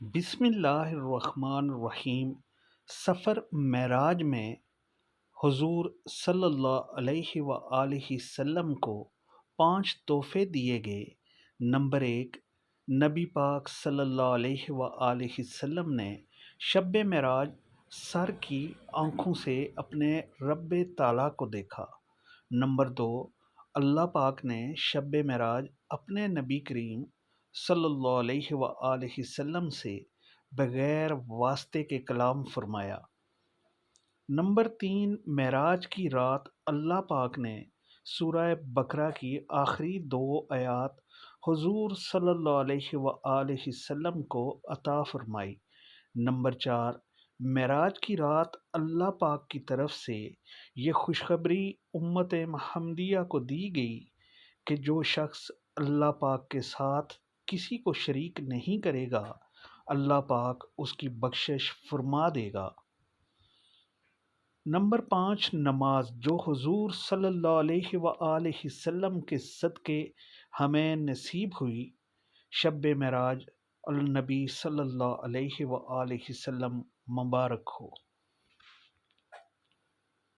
بسم اللہ الرحمن الرحیم۔ سفر معراج میں حضور صلی اللہ علیہ وآلہ وسلم کو 5 تحفے دیے گئے۔ نمبر 1، نبی پاک صلی اللہ علیہ وآلہ وسلم نے شب معراج سر کی آنکھوں سے اپنے رب تعالیٰ کو دیکھا۔ نمبر 2، اللہ پاک نے شب معراج اپنے نبی کریم صلی اللہ علیہ وآلہ وسلم سے بغیر واسطے کے کلام فرمایا۔ نمبر 3، معراج کی رات اللہ پاک نے سورہ بقرہ کی آخری 2 آیات حضور صلی اللہ علیہ وآلہ وسلم کو عطا فرمائی۔ نمبر 4، معراج کی رات اللہ پاک کی طرف سے یہ خوشخبری امت محمدیہ کو دی گئی کہ جو شخص اللہ پاک کے ساتھ کسی کو شریک نہیں کرے گا، اللہ پاک اس کی بخشش فرما دے گا۔ نمبر 5، نماز جو حضور صلی اللہ علیہ وآلہ وسلم کے صدقے ہمیں نصیب ہوئی۔ شب معراج النبی صلی اللہ علیہ وآلہ وسلم مبارک ہو۔